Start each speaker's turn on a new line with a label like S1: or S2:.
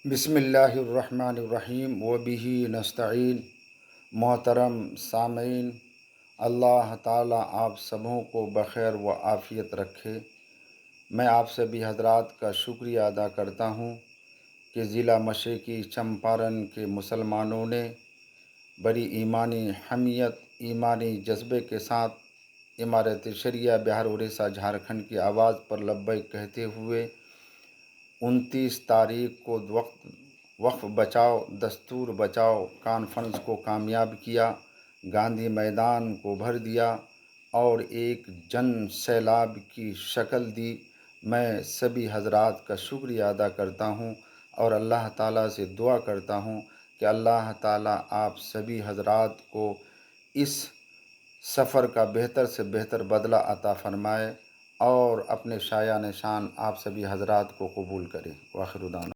S1: बिस्मिल्लाहिर्रहमानिर्रहीम व बिही नस्तईन। मोहतरम सामीन, अल्लाह ताला आप सबों को बख़ैर व आफ़ियत रखे। मैं आप सभी हजरात का शुक्रिया अदा करता हूँ कि ज़िला मशरिक़ी चंपारण के मुसलमानों ने बड़ी ईमानी हमियत, ईमानी जज्बे के साथ इमारत शरिया बिहार उड़ीसा झारखंड की आवाज़ पर लब्बैक कहते हुए 29 तारीख को वक्फ बचाओ दस्तूर बचाओ कॉन्फ्रेंस को कामयाब किया, गांधी मैदान को भर दिया और एक जन सैलाब की शक्ल दी। मैं सभी हजरात का शुक्रिया अदा करता हूं और अल्लाह ताला से दुआ करता हूं कि अल्लाह ताला आप सभी हजरात को इस सफ़र का बेहतर से बेहतर बदला अता फ़रमाए और अपने शायान शान आप सभी हजरात को कबूल करे। वाखिर दाना।